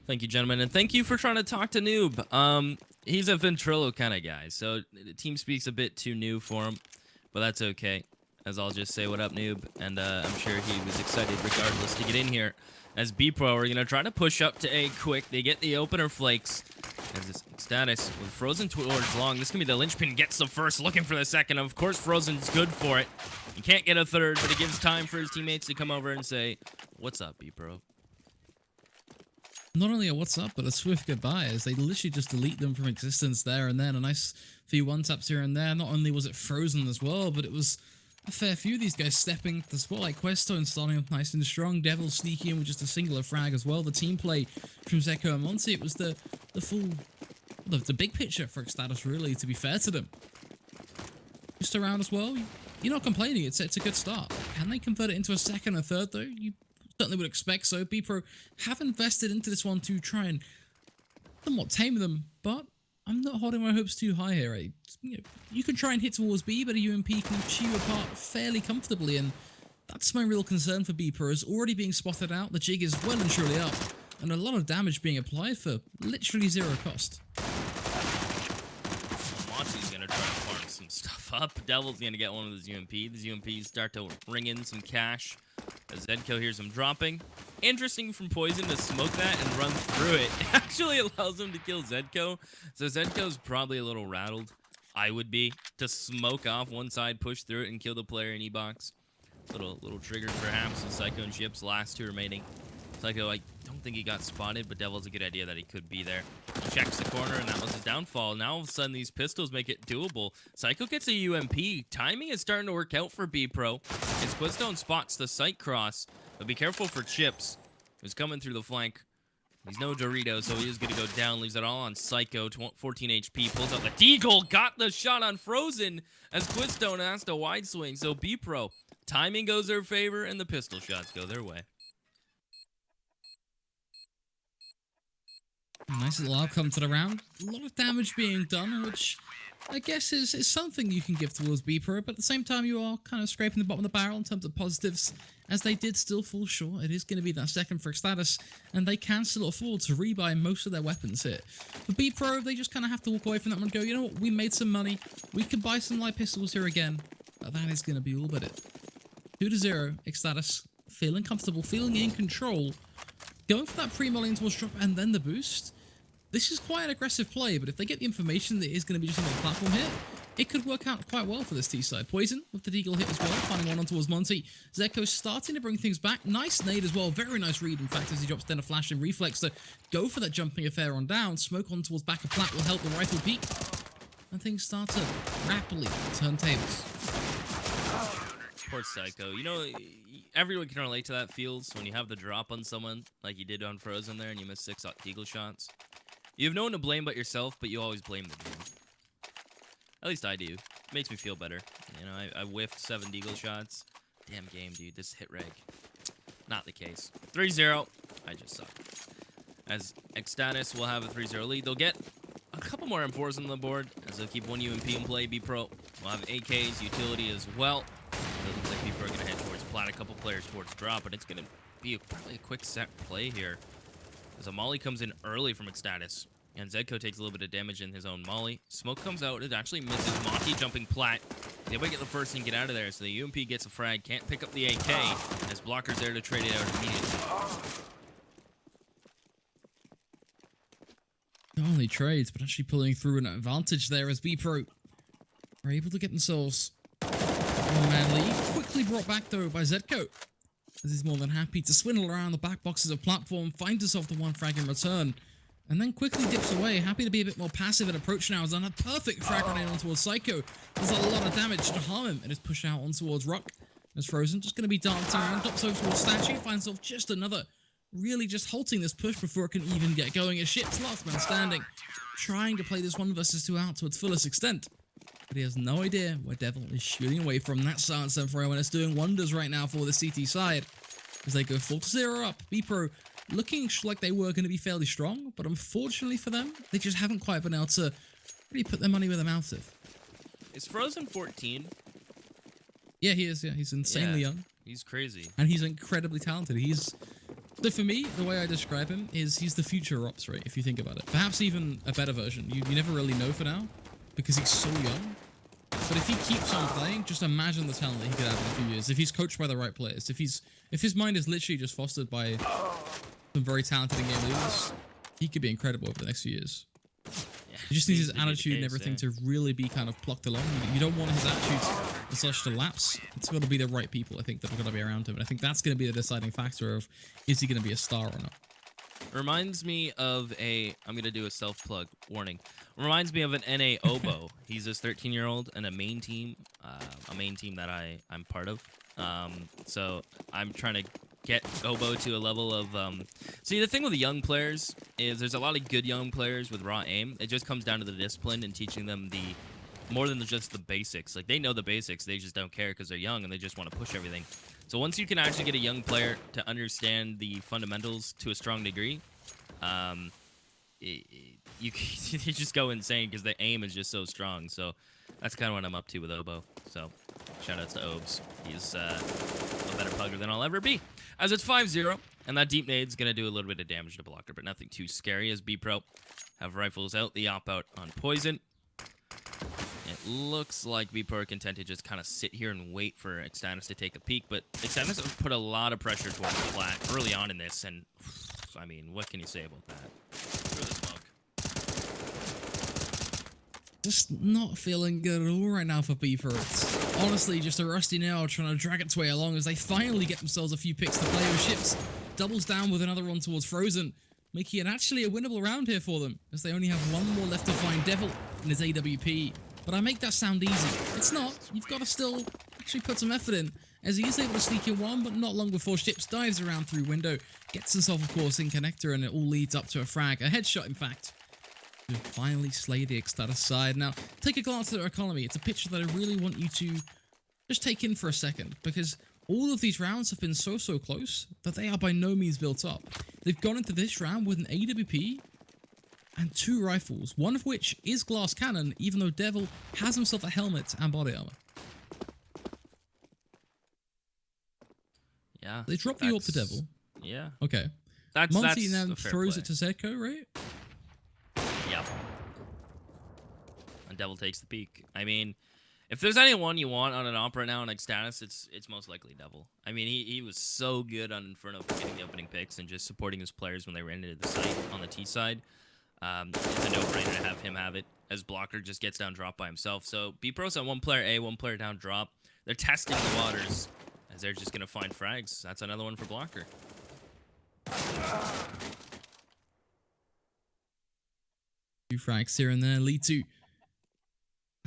Thank you, gentlemen, and thank you for trying to talk to Noob. He's a Ventrilo kind of guy, so the team speaks a bit too new for him, but that's okay, as I'll just say what up, Noob, and I'm sure he was excited regardless to get in here. As Bpro are going to try to push up to A quick. They get the opener flakes. As this status with Frozen towards long. This can be the linchpin. Gets the first, looking for the second. Of course, Frozen's good for it. He can't get a third, but it gives time for his teammates to come over and say, "What's up, Bpro?" Not only a what's up, but a swift goodbye, as they literally just delete them from existence there and then. A nice few one-taps here and there. Not only was it Frozen as well, but it was a fair few of these guys stepping to the spotlight. Questone starting up nice and strong. Devil sneaking in with just a singular frag as well. The team play from Zeko and Monty, it was the big picture for Extatus, really, to be fair to them. Just around as well, you're not complaining. It's a good start. Can they convert it into a second or third, though? You certainly would expect so. Bpro have invested into this one to try and somewhat tame them, but I'm not holding my hopes too high here. You can try and hit towards B, but a UMP can chew apart fairly comfortably, and that's my real concern for Bpro. Is already being spotted out. The jig is well and truly up, and a lot of damage being applied for literally zero cost. Monty's going to try to farm some stuff up. Devil's going to get one of his UMP. These UMPs start to ring in some cash. As Zedko hears him dropping. Interesting from Poison to smoke that and run through it. Actually allows him to kill Zedko. So Zedko's probably a little rattled. I would be. To smoke off one side, push through it, and kill the player in E-box. Little trigger perhaps. And Psycho and Chip's last two remaining. Psycho, I don't think he got spotted, but Devil's a good idea that he could be there. He checks the corner, and that was his downfall. Now, all of a sudden, these pistols make it doable. Psycho gets a UMP. Timing is starting to work out for Bpro. As Quizstone spots the sight cross, but be careful for Chips, who's coming through the flank. He's no Dorito, so he is going to go down. Leaves it all on Psycho. 14 HP. Pulls out the Deagle. Got the shot on Frozen as Quizstone asked a wide swing. So Bpro, timing goes their favor, and the pistol shots go their way. Nice little outcome to the round. A lot of damage being done, which I guess is something you can give towards Bpro, but at the same time you are kind of scraping the bottom of the barrel in terms of positives, as they did still fall short. It is going to be that second for Extatus, and they can still afford to rebuy most of their weapons here. For Bpro, they just kind of have to walk away from that one and go, you know what, we made some money, we could buy some light pistols here again, but that is going to be all but it. 2-0, Extatus, feeling comfortable, feeling in control, going for that pre-molly towards drop and then the boost. This is quite an aggressive play, but if they get the information that it is going to be just another platform hit, it could work out quite well for this T-side. Poison with the Deagle hit as well, finding one on towards Monty. Zeko starting to bring things back. Nice nade as well, very nice read, in fact, as he drops down a flash and reflex to go for that jumping affair on down. Smoke on towards back of plat will help the rifle peak, and things start to rapidly turn tables. Poor Psycho. You know, everyone can relate to that feels when you have the drop on someone, like you did on Frozen there, and you miss 6 Deagle shots. You have no one to blame but yourself, but you always blame the game. At least I do. It makes me feel better. You know, I whiffed 7 Deagle shots. Damn game, dude. This hit reg. Not the case. 3-0. I just suck. As Extatus will have a 3-0 lead, they'll get a couple more M4s on the board, as they'll keep one UMP in play. Bpro will have AKs, utility as well. So it looks like Bpro are going to head towards plat, a couple players towards drop, but it's going to be probably a quick set play here. As a molly comes in early from Extatus, and Zedko takes a little bit of damage in his own molly. Smoke comes out, it actually misses. Monty jumping plat. They might get the first and get out of there, so the UMP gets a frag, can't pick up the AK, as Blocker's there to trade it out immediately. Not only trades, but actually pulling through an advantage there as Bpro are able to get themselves one-man lead. Quickly brought back, though, by Zedko, as he's more than happy to swindle around the back boxes of platform, find himself the one frag in return, and then quickly dips away. Happy to be a bit more passive at approach now. Has done a perfect frag grenade on towards Psycho. Does a lot of damage to harm him, and is pushed out on towards Rock. As Frozen just going to be dancing around, drops over towards Statue, finds himself just another, really just halting this push before it can even get going. As Ship's last man standing, trying to play this 1 versus 2 out to its fullest extent. But he has no idea where Devil is shooting away from. That silence for him, and it's doing wonders right now for the CT side, as they go 4-0 up. Bpro looking like they were going to be fairly strong, but unfortunately for them, they just haven't quite been able to really put their money where their mouth is. Is Frozen 14? Yeah, he is. Yeah, he's insanely young. He's crazy. And he's incredibly talented. He's So for me, the way I describe him is he's the future Ops, right? If you think about it. Perhaps even a better version. You never really know for now because he's so young. But if he keeps on playing, just imagine the talent that he could have in a few years. If he's coached by the right players, if his mind is literally just fostered by some very talented in-game leaders, he could be incredible over the next few years. Yeah, He just needs his seems to be the attitude and case, everything yeah. to really be kind of plucked along. You don't want his attitude and such to lapse. It's got to be the right people, I think, that are going to be around him. And I think that's going to be the deciding factor of, is he going to be a star or not? Reminds me of I'm going to do a self-plug warning. Reminds me of an NA Oboe. He's this 13-year-old and a main team that I'm part of. So I'm trying to get Oboe to a level of... See, the thing with the young players is there's a lot of good young players with raw aim. It just comes down to the discipline and teaching them more than just the basics. Like, they know the basics. They just don't care because they're young and they just want to push everything. So once you can actually get a young player to understand the fundamentals to a strong degree, you just go insane because the aim is just so strong. So that's kind of what I'm up to with Oboe. So shout outs to Obes. He's a better pugger than I'll ever be. As it's 5-0, and that deep nade's going to do a little bit of damage to Blocker, but nothing too scary as Bpro have rifles out, the op out on Poison. It looks like Bpro are content to just kind of sit here and wait for Extatus to take a peek, but Extatus have put a lot of pressure towards the flat early on in this, and I mean, what can you say about that? Through the smoke. Just not feeling good at all right now for Bpro. It's honestly just a rusty nail trying to drag its way along as they finally get themselves a few picks to play with ships. Doubles down with another one towards Frozen, making it actually a winnable round here for them, as they only have one more left to find Devil in his AWP. But I make that sound easy. It's not. You've got to still actually put some effort in, as he is able to sneak in one, but not long before Ships dives around through window, gets himself, of course, in connector, and it all leads up to a frag. A headshot, in fact, to finally slay the Extatus side. Now, take a glance at their economy. It's a picture that I really want you to just take in for a second, because all of these rounds have been so close that they are by no means built up. They've gone into this round with an AWP and 2 rifles, one of which is glass cannon, even though Devil has himself a helmet and body armor. Yeah. They drop the AWP to Devil. Yeah. Okay. Monty now throws it to Zedco, right? Yep. And Devil takes the peek. I mean, if there's anyone you want on an op right now on Extatus, it's most likely Devil. I mean, he was so good on Inferno for getting the opening picks and just supporting his players when they ran into the site on the T side. It's a no-brainer to have him have it, as Blocker just gets down drop by himself. So Bpro's on 1 player A, 1 player down drop. They're testing the waters, as they're just going to find frags. That's another one for Blocker. 2 frags here and there lead to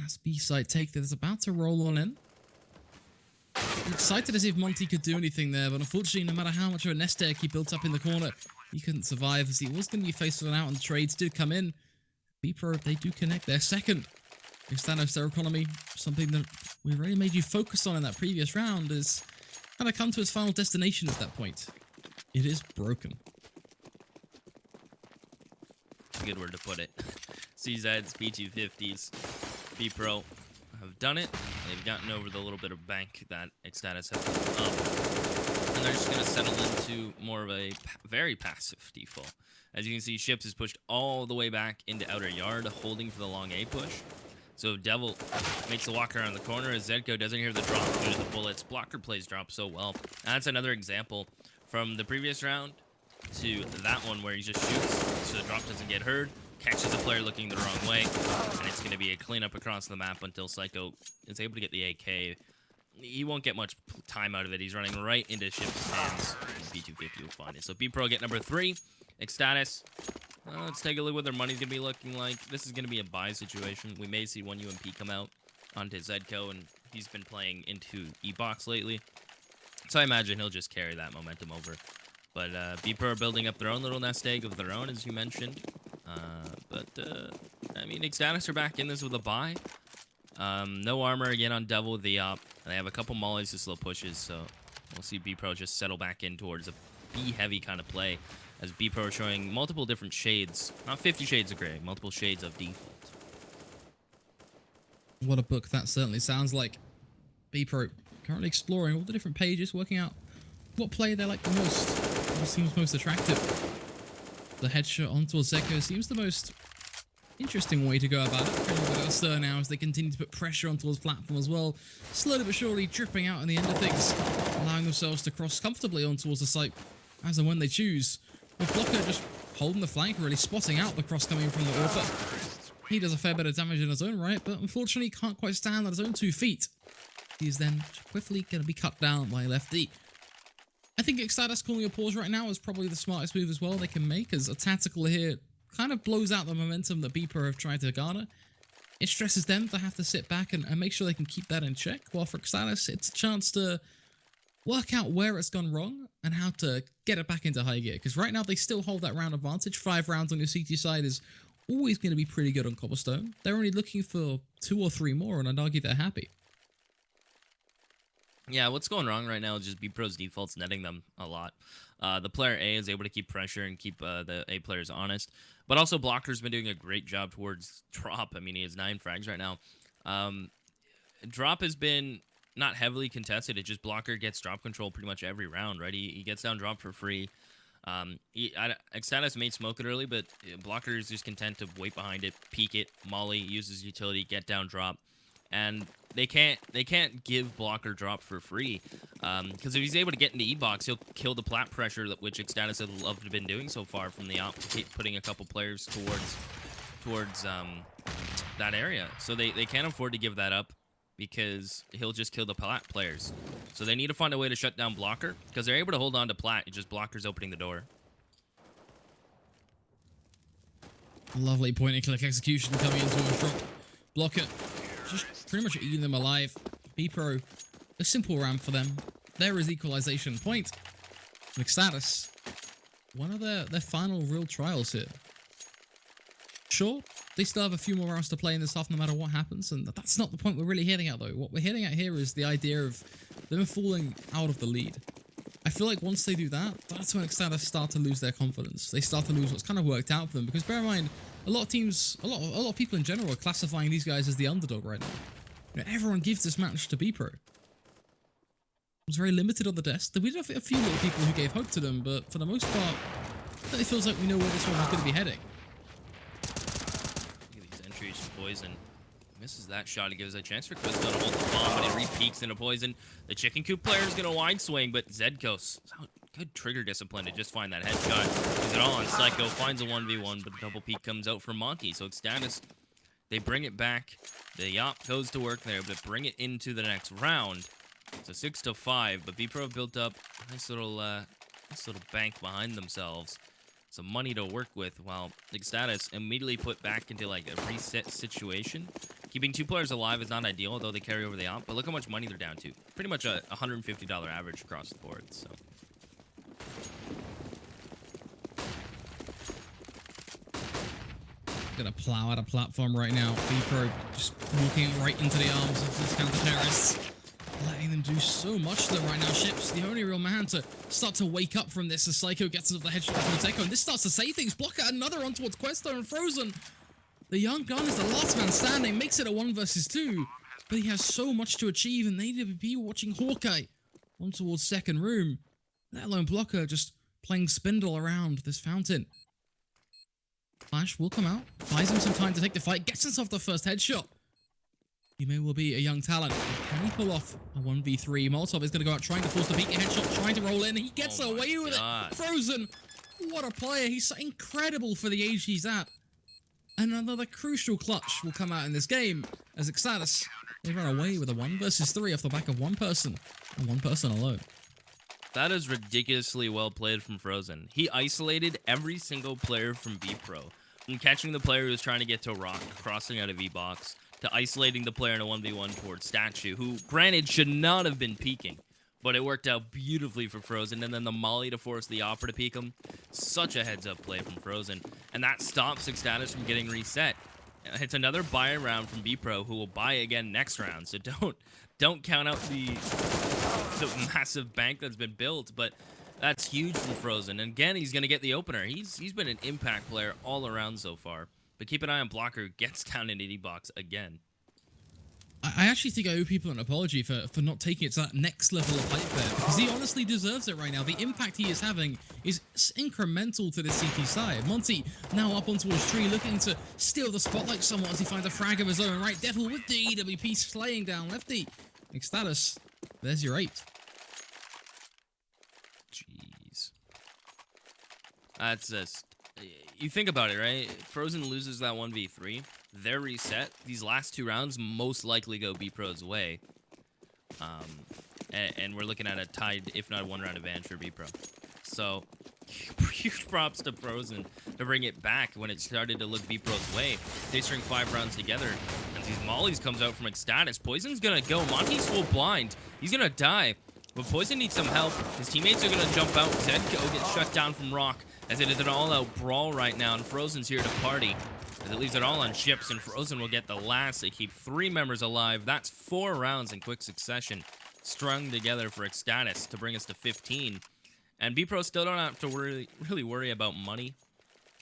as B-side take that is about to roll on in. Excited as if Monty could do anything there, but unfortunately, no matter how much of a nest egg he built up in the corner, he couldn't survive as he was going to be faced with an out, and the trades did come in. Bpro, they do connect their second. Extatus, their economy, something that we really made you focus on in that previous round, is kind of come to its final destination at that point. It is broken. That's a good word to put it. CZs, B250s, Bpro have done it. They've gotten over the little bit of bank that Extatus has put up. And they're just going to settle into more of a very passive default. As you can see, Ships is pushed all the way back into outer yard, holding for the long A push. So Devil makes the walk around the corner as Zedco doesn't hear the drop due to the bullets. Blocker plays drop so well. And that's another example from the previous round to that one where he just shoots so the drop doesn't get heard, catches a player looking the wrong way, and it's going to be a cleanup across the map until Psycho is able to get the AK. He won't get much time out of it. He's running right into Ships' hands. B250 will find it. So Bpro get number 3. Extatus. Let's take a look what their money's going to be looking like. This is going to be a buy situation. We may see one UMP come out onto Zedco, and he's been playing into E-Box lately. So I imagine he'll just carry that momentum over. But Bpro are building up their own little nest egg of their own, as you mentioned. I mean, Extatus are back in this with a buy. No armor again on Devil with the op. And they have a couple mollies to slow pushes, so we'll see Bpro just settle back in towards a B-heavy kind of play. As Bpro are showing multiple different shades, not 50 shades of gray, multiple shades of default. What a book that certainly sounds like. Bpro currently exploring all the different pages, working out what play they like the most. seems most attractive. The headshot onto Zeko seems the most interesting way to go about it. With Stir now as they continue to put pressure onto his platform as well. Slowly but surely dripping out in the end of things, allowing themselves to cross comfortably on towards the site as and when they choose. With Blocker just holding the flank, really spotting out the cross coming from the AWP. He does a fair bit of damage in his own right, but unfortunately can't quite stand on his own 2 feet. He is then quickly going to be cut down by Lefty. I think Extatus calling a pause right now is probably the smartest move as well they can make, as a tactical here kind of blows out the momentum that Bpro have tried to garner. It stresses them to have to sit back and make sure they can keep that in check, while for Extatus, it's a chance to work out where it's gone wrong and how to get it back into high gear, because right now they still hold that round advantage. 5 rounds on your CT side is always going to be pretty good on Cobblestone. They're only looking for 2 or 3 more, and I'd argue they're happy. Yeah, what's going wrong right now is just Bpro's defaults netting them a lot. The player A is able to keep pressure and keep the A players honest, but also Blocker's been doing a great job towards Drop. I mean, he has 9 frags right now. Drop has been not heavily contested. It just Blocker gets drop control pretty much every round, right? He gets down drop for free. Extatus may smoke it early, but Blocker is just content to wait behind it, peek it, molly, uses utility, get down drop. And they can't give Blocker drop for free, because if he's able to get into E-box, he'll kill the plat pressure, which Extatus has loved to been doing so far from the op, to keep putting a couple players towards that area. So they can't afford to give that up, because he'll just kill the plat players. So they need to find a way to shut down Blocker, because they're able to hold on to plat. It's just Blocker's opening the door. Lovely point-and-click execution coming into a drop. Blocker just pretty much eating them alive. Bpro, a simple round for them. There is equalization point. Extatus, one of their final real trials here. Sure, they still have a few more rounds to play in this half no matter what happens, and that's not the point we're really hitting at though. What we're hitting at here is the idea of them falling out of the lead. I feel like once they do that, that's when Extatus start to lose their confidence. They start to lose what's kind of worked out for them, because bear in mind, a lot of teams, a lot of people in general are classifying these guys as the underdog right now. You know, everyone gives this match to Bpro. It was very limited on the desk. We did have a few little people who gave hope to them, but for the most part, it feels like we know where this one is going to be heading. Look at these entries from Poison. Misses that shot. It gives a chance for Quizzo to hold the bomb, but it re-peeks into Poison. The Chicken Coop player is going to wide swing, but Zedkos, good trigger discipline to just find that headshot. He's it all on Psycho, finds a 1v1, but the double peek comes out for Monty. So Extatus, they bring it back. The Yop goes to work there, but bring it into the next round. It's a 6-5, but Bpro have built up a nice little bank behind themselves. Some money to work with, while Extatus immediately put back into like a reset situation. Keeping 2 players alive is not ideal, although they carry over the op, but look how much money they're down to. Pretty much a $150 average across the board, so. Gonna plow out a platform right now. Bpro just walking right into the arms of these counter-terrorists. Letting them do so much to them right now. Ship's the only real man to start to wake up from this as Psycho gets into the headshot from Zeko. And this starts to say things. Blocker another on towards Questo and Frozen. The young gun is the last man standing. Makes it a 1 versus 2. But he has so much to achieve, and they need to be watching Hawkeye on towards second room. Let alone Blocker just playing spindle around this fountain. Flash will come out. Buys him some time to take the fight. Gets himself the first headshot. He may well be a young talent. Can he pull off a 1v3? Molotov is going to go out trying to force the peek headshot, trying to roll in. He gets away with it. Frozen. What a player. He's so incredible for the age he's at. And another crucial clutch will come out in this game as Extatus, they run away with a 1 versus 3 off the back of one person, and one person alone. That is ridiculously well played from Frozen. He isolated every single player from Bpro. From catching the player who was trying to get to Rock, crossing out of V-Box, to isolating the player in a 1v1 towards Statue, who, granted, should not have been peeking. But it worked out beautifully for Frozen, and then the molly to force the Opera to peek him. Such a heads-up play from Frozen, and that stops Extatus from getting reset. It's another buy round from Bpro, who will buy again next round, so don't count out the massive bank that's been built, but that's huge from Frozen. And again, he's going to get the opener. He's been an impact player all around so far, but keep an eye on Blocker, who gets down in the D-box again. I actually think I owe people an apology for not taking it to that next level of hype there, because he honestly deserves it right now. The impact he is having is incremental to the CT side. Monty now up onto his tree, looking to steal the spotlight somewhat as he finds a frag of his own. Right, Devil with the EWP slaying down Lefty. Extatus, there's your 8. Jeez. That's just... You think about it, right? Frozen loses that 1v3. They're reset. These last 2 rounds most likely go Bpro's way. And we're looking at a tied, if not 1-round advantage for Bpro. So, huge props to Frozen to bring it back when it started to look Bpro's way. They string 5 rounds together. And these mollies comes out from Extatus. Poison's gonna go. Monty's full blind. He's gonna die. But Poison needs some help. His teammates are gonna jump out. Zedko gets shut down from Rock, as it is an all-out brawl right now, and Frozen's here to party, as it leaves it all on Chips, and Frozen will get the last. They keep 3 members alive. That's 4 rounds in quick succession, strung together for Extatus to bring us to 15. And Bpro still don't have to really worry about money,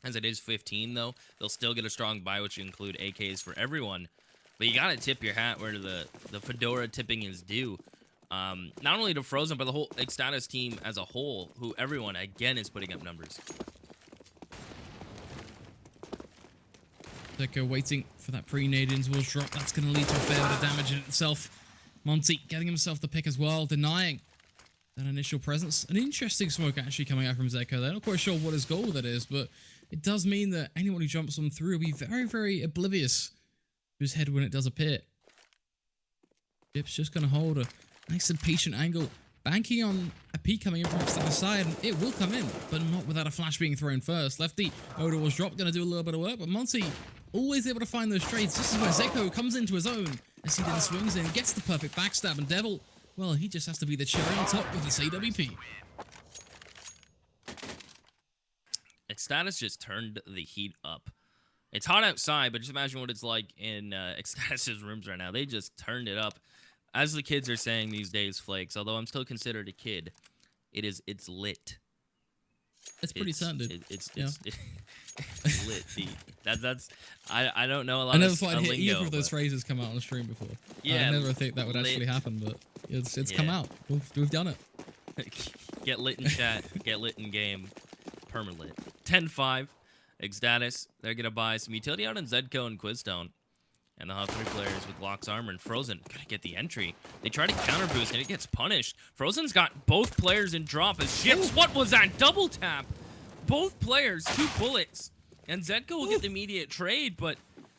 as it is 15, though. They'll still get a strong buy, which include AKs for everyone. But you gotta tip your hat where the Fedora tipping is due. Not only to Frozen, but the whole Extatus team as a whole, who everyone, again, is putting up numbers. Zedko waiting for that pre-nade into his drop. That's going to lead to a fair bit of damage in itself. Monty getting himself the pick as well, denying that initial presence. An interesting smoke actually coming out from Zedko. They're not quite sure what his goal with it is, but it does mean that anyone who jumps on through will be very, very oblivious to his head when it does appear. Chip's just going to hold a nice and patient angle, banking on a peek coming in from Extatus side, and it will come in, but not without a flash being thrown first. Lefty, Oda was dropped, going to do a little bit of work, but Monty always able to find those trades. This is where Zedko comes into his own, as he then swings in, gets the perfect backstab, and Devil, well, he just has to be the cherry on top with his AWP. Extatus just turned the heat up. It's hot outside, but just imagine what it's like in Extatus' rooms right now. They just turned it up. As the kids are saying these days, Flakes, although I'm still considered a kid, it's lit. It's pretty standard. It's lit, Pete. I don't know a lot I never of thought I'd hear lingo, either of those phrases come out on the stream before. Yeah, I never think that would actually happen, but it's come out. We've done it. Get lit in chat. Get lit in game. Permalit. 10-5. Extatus. They're going to buy some utility out on Zedko and Quizstone. And they'll have 3 players with Locks Armor, and Frozen gonna get the entry. They try to counter boost, and it gets punished. Frozen's got both players in drop as Ships. What was that? Double tap. Both players, 2 bullets. And Zedko will get the immediate trade, but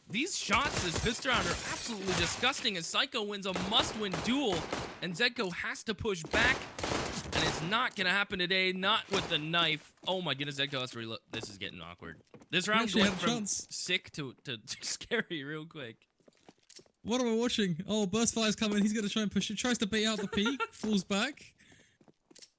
these shots as Pister are absolutely disgusting as Psycho wins a must-win duel, and Zedko has to push back. And it's not gonna happen today, not with the knife. Oh my goodness, Zedko has to reload. This is getting awkward. This round went from sick to scary real quick. What am I watching? Oh, Burstfire's coming. He's going to try and push it. Tries to bait out the peak. Falls back.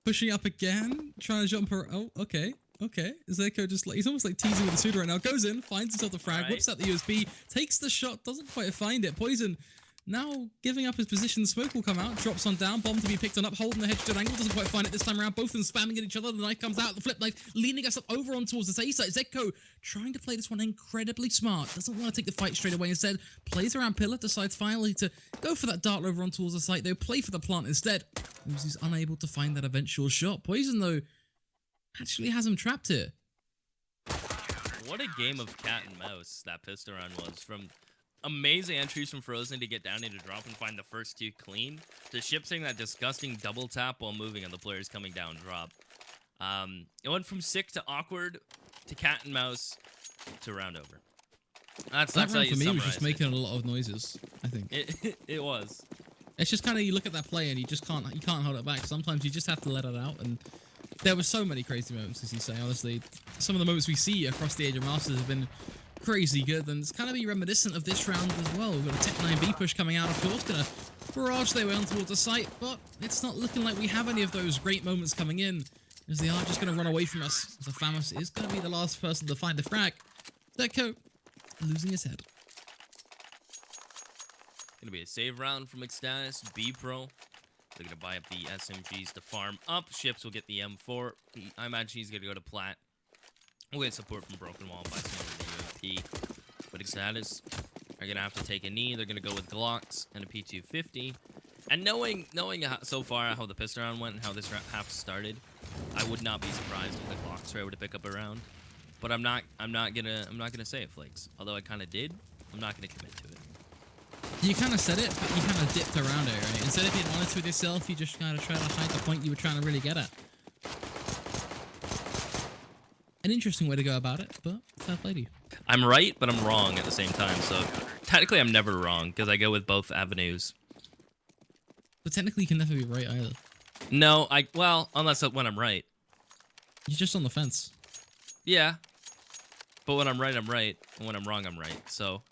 Pushing up again. Trying to jump her. Oh, okay. Okay. Zedko just like... He's almost like teasing with the Suda right now. Goes in. Finds himself the frag. Whips out the USB. Takes the shot. Doesn't quite find it. Poison now giving up his position. Smoke will come out. Drops on down. Bomb to be picked on up. Holding the hedge to an angle. Doesn't quite find it this time around. Both of them spamming at each other. The knife comes out. The flip knife leaning us up over on towards the A side. Zedko trying to play this one incredibly smart. Doesn't want to take the fight straight away. Instead, plays around Pillar. Decides finally to go for that dart over on towards the site. They'll play for the plant instead. He's unable to find that eventual shot. Poison, though, actually has him trapped here. What a game of cat and mouse that pistol run was. From amazing entries from Frozen to get down into drop and find the first 2 clean, to Shipsing that disgusting double tap while moving on the players coming down drop. It went from sick to awkward to cat and mouse to round over. That's that how round you for me was summarize just making a lot of noises, I think. It was. It's just kind of, you look at that play and you can't hold it back. Sometimes you just have to let it out, and there were so many crazy moments, as you say. Honestly, some of the moments we see across the Age of Masters have been crazy good, and it's kind of be reminiscent of this round as well. We've got a Tech 9B push coming out, of course, gonna barrage their way on towards the site, but it's not looking like we have any of those great moments coming in, as they are just gonna run away from us. So Famous is gonna be the last person to find a frag. Zedko losing his head. Gonna be a save round from Extatus. Bpro. They're gonna buy up the SMGs to farm up. Ships will get the M4. I imagine he's gonna go to Plat. We'll get support from Broken Wall by some of the UMP. But Extatus are gonna have to take a knee. They're gonna go with Glocks and a P250. And knowing so far how the pistol round went and how this half started, I would not be surprised if the Glocks were able to pick up a round. But I'm not gonna say it, Flakes. Although I kind of did, I'm not gonna commit to it. You kind of said it, but you kind of dipped around it, right? Instead of being honest with yourself, you just kind of try to hide the point you were trying to really get at. An interesting way to go about it, but fair play to you. I'm right, but I'm wrong at the same time. So technically, I'm never wrong because I go with both avenues. But technically, you can never be right either. No, well, unless when I'm right. You're just on the fence. Yeah. But when I'm right, I'm right. And when I'm wrong, I'm right. So,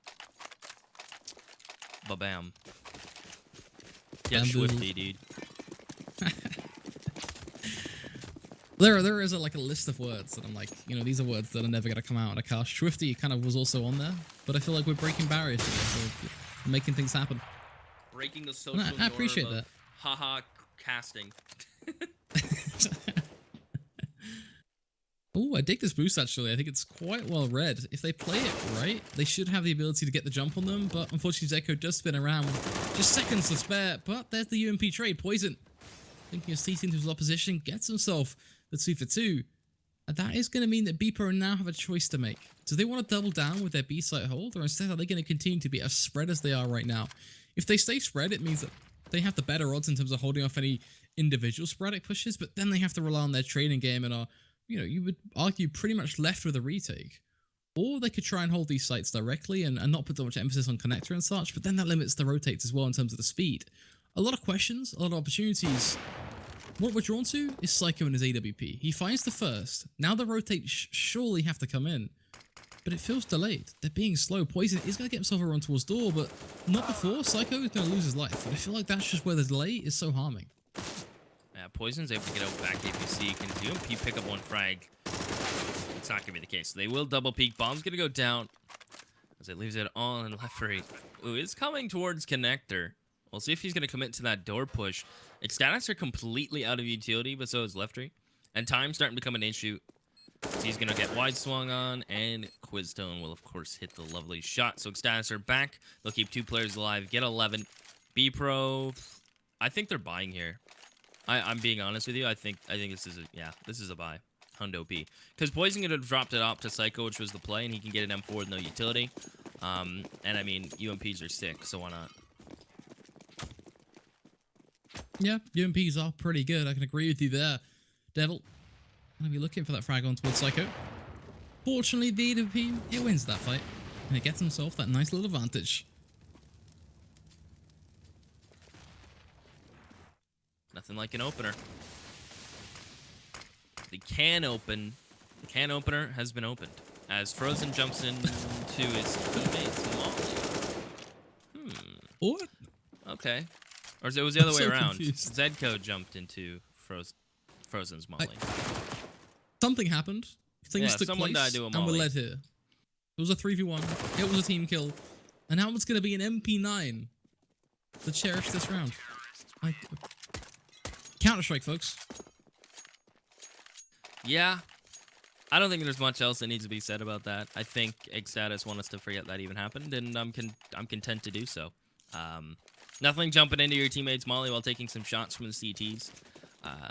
ba-bam. Get swifty, dude. There is like a list of words that I'm like, you know, these are words that are never going to come out in a cast. Swifty kind of was also on there, but I feel like we're breaking barriers here, so we're making things happen. Breaking the social norm I appreciate that. Haha casting. Oh, I dig this boost actually. I think it's quite well read. If they play it right, they should have the ability to get the jump on them, but unfortunately Zedco does spin around with just seconds to spare. But there's the UMP trade. Poison, thinking of seating into his opposition, gets himself the 2 for 2. And that is going to mean that Bpro now have a choice to make. Do they want to double down with their B site hold, or instead are they going to continue to be as spread as they are right now? If they stay spread, it means that they have the better odds in terms of holding off any individual sporadic pushes, but then they have to rely on their trading game and are, you know, you would argue pretty much left with a retake. Or they could try and hold these sites directly and not put so much emphasis on connector and such, but then that limits the rotates as well in terms of the speed. A lot of questions, a lot of opportunities. What we're drawn to is Psycho and his AWP. He finds the first. Now the rotates surely have to come in. But it feels delayed. They're being slow. Poison is going to get himself a run towards door, but not before. Psycho is going to lose his life. And I feel like that's just where the delay is so harming. Yeah, Poison's able to get out back APC. Can UMP pick up one frag? It's not going to be the case. They will double peek. Bomb's going to go down as it leaves it all in left free. Ooh, it's coming towards connector. We'll see if he's going to commit to that door push. Extatus are completely out of utility, but so is Leftry. And time's starting to become an issue. So he's going to get wide swung on, and Quizstone will, of course, hit the lovely shot. So Extatus are back. They'll keep 2 players alive, get 11. Bpro, I think they're buying here. I'm being honest with you. I think this is a buy. Hundo P. Because Poison could have dropped it off to Psycho, which was the play, and he can get an M4 with no utility. And I mean, UMPs are sick, so why not? Yeah, UMPs are pretty good. I can agree with you there. Devil, I'll be looking for that frag on towards Psycho. Fortunately, the AWP, it wins that fight. And it gets himself that nice little advantage. Nothing like an opener. The can opener has been opened. As Frozen jumps into his teammates Molly. What? Okay. Or it was the other way around. Confused. Zedco jumped into Frozen's Molly. Something happened. Things took someone place, died to a and Molly. we're led here. It was a 3v1. It was a team kill. And now it's going to be an MP9 to cherish this round. Counter-Strike, folks. Yeah. I don't think there's much else that needs to be said about that. I think Extatus want us to forget that even happened, and I'm content to do so. Nothing jumping into your teammates' Molly while taking some shots from the CTs.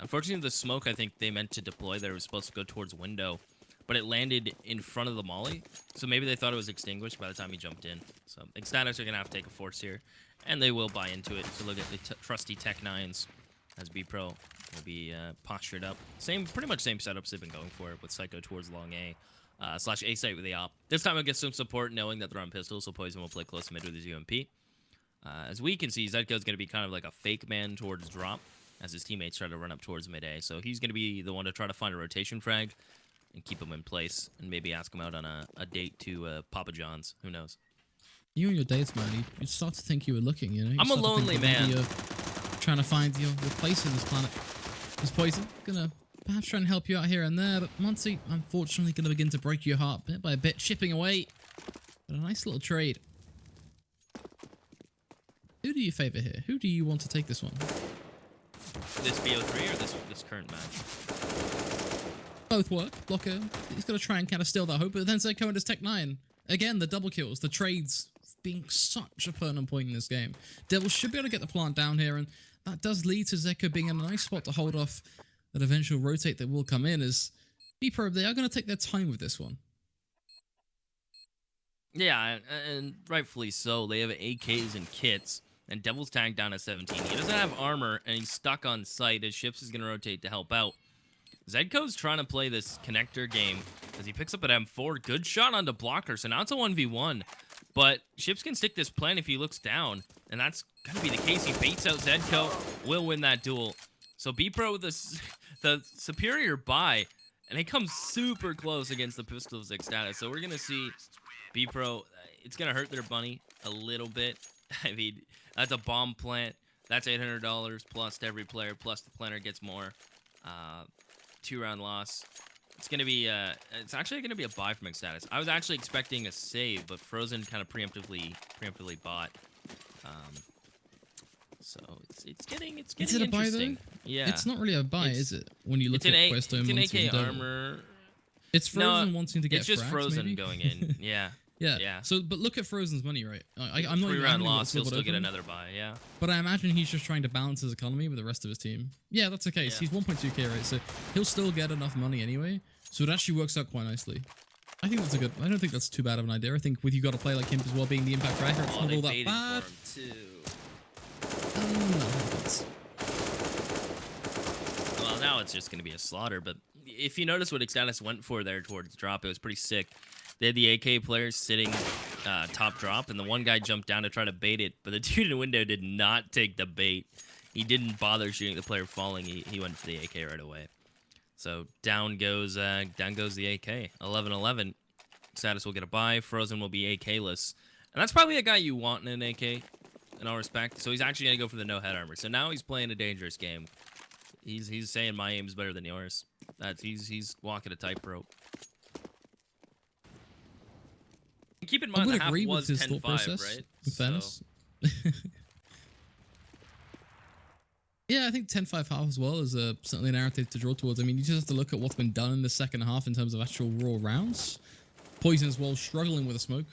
Unfortunately, the smoke I think they meant to deploy there was supposed to go towards window, but it landed in front of the Molly, so maybe they thought it was extinguished by the time he jumped in. So Extatus are going to have to take a force here, and they will buy into it to look at the trusty Tech 9s as Bpro will be postured up. Pretty much same setups they've been going for with Psycho towards long A, / A site with the op. This time I'll get some support knowing that they're on pistols, so Poison will play close mid with his UMP. As we can see, Zedco's going to be kind of like a fake man towards drop as his teammates try to run up towards mid-A. So he's going to be the one to try to find a rotation frag and keep him in place and maybe ask him out on a date to Papa John's. Who knows? You and your dates, man, you start to think you were looking, you know? I'm a lonely man. You're trying to find your place in this planet. This Poison gonna perhaps try and help you out here and there, but Monty, unfortunately, gonna begin to break your heart bit by bit, chipping away. But a nice little trade. Who do you favor here? Who do you want to take this one? This BO3 or this current match? Both work. Blocker, he's gonna try and kind of steal that hope, but then Zedco and his Tech 9. Again, the double kills, the trades. being such a pertinent point in this game. Devils should be able to get the plant down here, and that does lead to Zeko being in a nice spot to hold off that eventual rotate that will come in, as Bpro, they are going to take their time with this one. Yeah, and rightfully so. They have AKs and kits, and Devil's tagged down at 17. He doesn't have armor, and he's stuck on site as Ships is going to rotate to help out. Zedko's trying to play this connector game as he picks up an M4. Good shot onto blocker, so now it's a 1v1. But Ships can stick this plan if he looks down, and that's going to be the case. He baits out Zedko, will win that duel. So Bpro, the superior buy, and it comes super close against the pistol of Extatus. So we're going to see Bpro, it's going to hurt their bunny a little bit. I mean, that's a bomb plant. That's $800 plus to every player, plus the planner gets more. 2-round loss. It's going to be, it's actually going to be a buy from Extatus. I was actually expecting a save, but Frozen kind of preemptively bought. So it's getting Is it a buy though? Yeah. It's not really a buy, is it? When you look at Questo, it's an AK armor. It's Frozen wanting to get it's just frags, Frozen maybe? going in. Yeah. Yeah. So, but look at Frozen's money, right? I'm not 3-round loss. He'll still get another buy. Yeah. But I imagine he's just trying to balance his economy with the rest of his team. Yeah, that's the case. Yeah. He's 1.2k, right? So he'll still get enough money anyway. So it actually works out quite nicely. I think that's a good. I don't think that's too bad of an idea. I think with you got to play like him as well, being the impact fragger, it's not all that bad. Well, now it's just going to be a slaughter. But if you notice what Extatus went for there towards drop, it was pretty sick. They had the AK players sitting top drop, and the one guy jumped down to try to bait it, but the dude in the window did not take the bait. He didn't bother shooting the player falling. He went for the AK right away. So down goes the AK. 11-11. Extatus will get a buy. Frozen will be AK-less. And that's probably a guy you want in an AK, in all respect. So he's actually going to go for the no-head armor. So now he's playing a dangerous game. He's saying my aim's better than yours. He's walking a tightrope. Keep in mind, the half was 10-5, right? In fairness. Yeah, I think 10-5 half as well is certainly a narrative to draw towards. I mean, you just have to look at what's been done in the second half in terms of actual raw rounds. Poison as well, struggling with a smoke.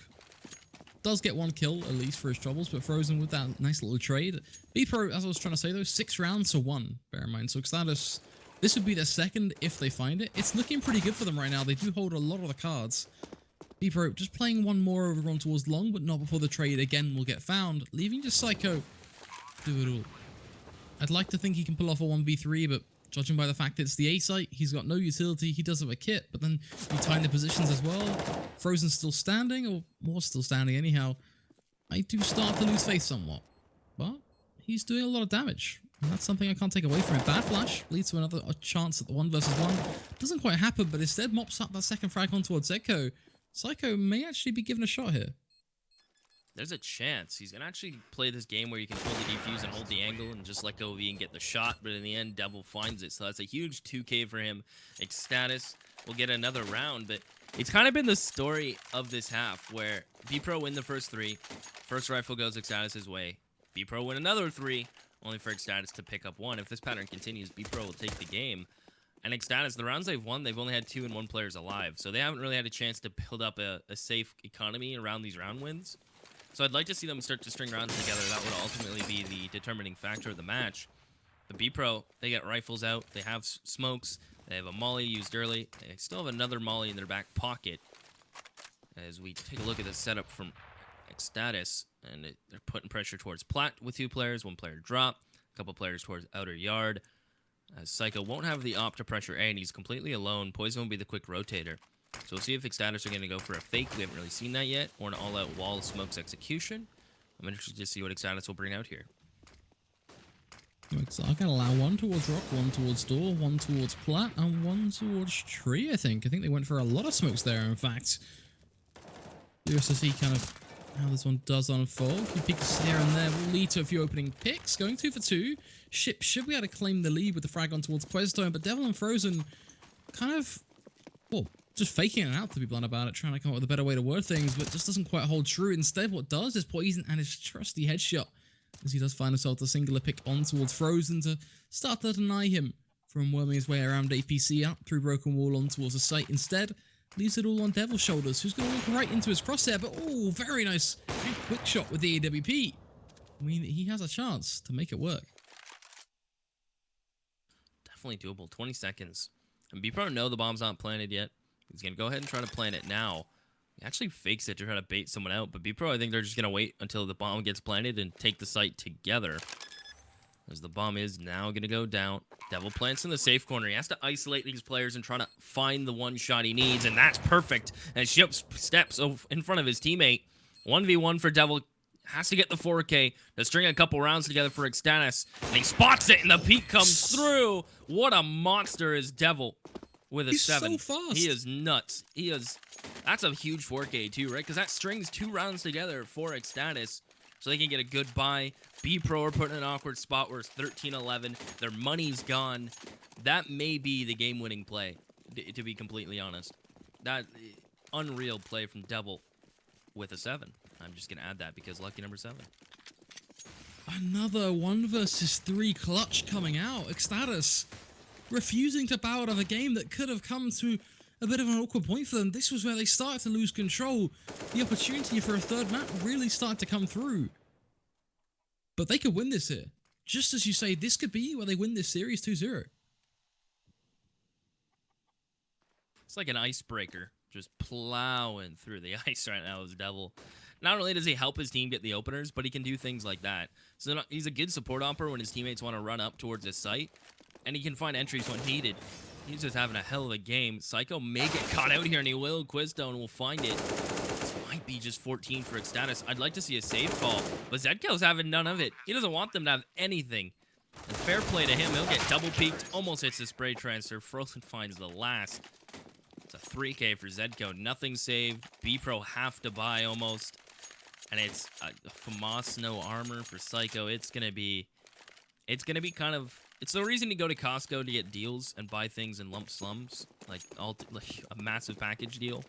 Does get one kill, at least, for his troubles, but Frozen with that nice little trade. Bpro, as I was trying to say, though, 6 rounds to 1, bear in mind. So Extatus, this would be their second if they find it. It's looking pretty good for them right now. They do hold a lot of the cards. Bpro just playing one more over on towards long, but not before the trade again will get found, leaving just Psycho do it all. I'd like to think he can pull off a 1v3, but judging by the fact it's the A site, he's got no utility. He does have a kit, but then you tie in the positions as well. Frozen's still standing, or more still standing anyhow. I do start to lose faith somewhat, but he's doing a lot of damage. And that's something I can't take away from him. Bad flash leads to another chance at the 1 versus 1. Doesn't quite happen, but instead mops up that second frag on towards Zeko. Psycho may actually be given a shot here. There's a chance. He's going to actually play this game where you can hold the defuse and hold the angle and just let go of E and get the shot. But in the end, Devil finds it. So that's a huge 2K for him. Extatus will get another round. But it's kind of been the story of this half where Bpro win the first 3. First rifle goes Extatus' way. Bpro win another 3, only for Extatus to pick up 1. If this pattern continues, Bpro will take the game. And Extatus, the rounds they've won, they've only had 2 and 1 players alive. So they haven't really had a chance to build up a safe economy around these round wins. So I'd like to see them start to string rounds together. That would ultimately be the determining factor of the match. The Bpro, they get rifles out. They have smokes. They have a molly used early. They still have another molly in their back pocket. As we take a look at the setup from Extatus. And they're putting pressure towards Plat with 2 players. 1 player drop. A couple players towards outer yard. Psycho won't have the op to pressure A, and he's completely alone. Poison will be the quick rotator. So we'll see if Extatus are going to go for a fake. We haven't really seen that yet. Or an all-out wall smokes execution. I'm interested to see what Extatus will bring out here. So I can allow 1 towards rock, 1 towards door, 1 towards plat, and 1 towards tree, I think. I think they went for a lot of smokes there, in fact. Curious to see kind of how this one does unfold. A few picks here and there will lead to a few opening picks. Going 2 for 2. Ship should be able to claim the lead with the frag on towards Questo, but Devil and Frozen kind of, well, just faking it out, to be blunt about it, trying to come up with a better way to word things, but just doesn't quite hold true. Instead, what does is Poison and his trusty headshot, as he does find himself a singular pick on towards Frozen to start to deny him from worming his way around APC up through Broken Wall on towards the site. Instead, leaves it all on Devil's shoulders, who's going to walk right into his crosshair, but oh, very nice and quick shot with the AWP. I mean, he has a chance to make it work. Definitely doable. 20 seconds. And Bpro know the bomb's not planted yet. He's going to go ahead and try to plant it now. He actually fakes it to try to bait someone out, but Bpro, I think they're just going to wait until the bomb gets planted and take the site together. As the bomb is now going to go down. Devil plants in the safe corner. He has to isolate these players and try to find the one shot he needs, and that's perfect. As Ship steps in front of his teammate. 1v1 for Devil. Has to get the 4K to string a couple rounds together for Extatus. And he spots it, and the peek comes through. What a monster is Devil with a He's 7. so fast. He is nuts. He is. That's a huge 4K too, right? Because that strings 2 rounds together for Extatus. So they can get a good buy. Bpro are put in an awkward spot where it's 13-11. Their money's gone. That may be the game-winning play, to be completely honest. That unreal play from Devil with a 7. I'm just going to add that because lucky number 7. Another 1 versus 3 clutch coming out. Extatus refusing to bow out of a game that could have come to a bit of an awkward point for them. This was where they started to lose control. The opportunity for a third map really started to come through. But they could win this here. Just as you say, this could be where they win this series 2-0. It's like an icebreaker, just plowing through the ice right now as Devil. Not only does he help his team get the openers, but he can do things like that. So he's a good support operator when his teammates want to run up towards his site, and he can find entries when needed. He's just having a hell of a game. Psycho may get caught out here, and he will. Quizstone will find it. This might be just 14 for Extatus. I'd like to see a save call, but Zedko's having none of it. He doesn't want them to have anything. And fair play to him. He'll get double peeked. Almost hits the spray transfer. Frozen finds the last. It's a 3K for Zedko. Nothing saved. Bpro have to buy almost. And it's FAMAS no armor for Psycho. It's gonna be kind of. It's the reason to go to Costco to get deals and buy things in lump sums, like a massive package deal.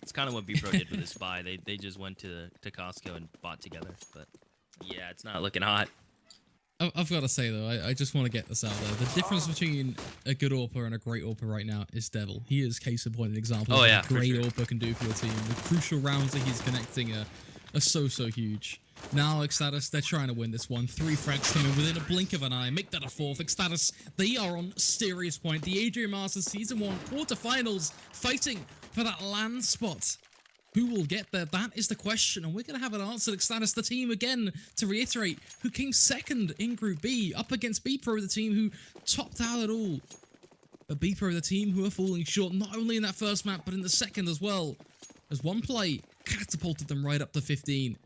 It's kind of what Bpro did with this buy. They just went to Costco and bought together. But yeah, it's not looking hot. I've got to say though, I just want to get this out there. The difference between a good AWPer and a great AWPer right now is Devil. He is case in point an example of what a great AWPer can do for your team. The crucial rounds that he's connecting are so huge. Now Extatus, they're trying to win this one. 3 frags coming within a blink of an eye. Make that a 4th. Extatus, they are on serious point. The Adria Masters Season 1 quarterfinals, fighting for that land spot. Who will get there? That is the question, and we're going to have an answer. Extatus, the team, again, to reiterate, who came 2nd in Group B, up against Bpro, the team who topped out it all. But Bpro, the team who are falling short, not only in that first map, but in the second as well. As one play catapulted them right up to 15.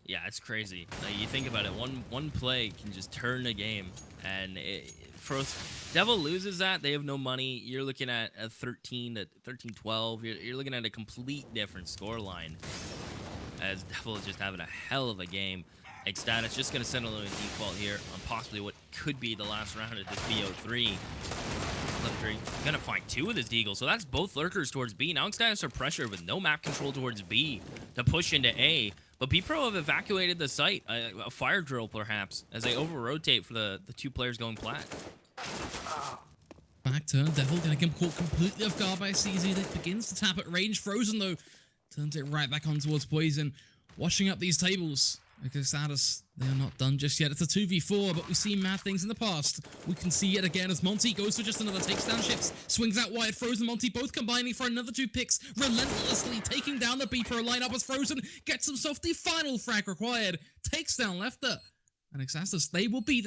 Yeah, it's crazy. Like, you think about it, one play can just turn a game, and Devil loses that, they have no money. You're looking at a 13-12. You're looking at a complete different scoreline. As Devil is just having a hell of a game. Extatus just gonna send a little default here on possibly what could be the last round of this BO3. Lifter gonna find 2 with his deagle, so that's both lurkers towards B. Now Extatus are pressured with no map control towards B to push into A. But Bpro have evacuated the site, a fire drill perhaps, as they over-rotate for the 2 players going plat. Back turn, Devil gonna get caught completely off guard by CZ that begins to tap at range. Frozen though, turns it right back on towards Poison, washing up these tables. Extatus, they are not done just yet. It's a 2v4, but we've seen mad things in the past. We can see yet again as Monty goes for just another takedown shifts, swings out wide. Frozen, Monty both combining for another 2 picks, relentlessly taking down the Bpro lineup as Frozen gets himself the final frag required, takes down Lefter, and Extatus, they will be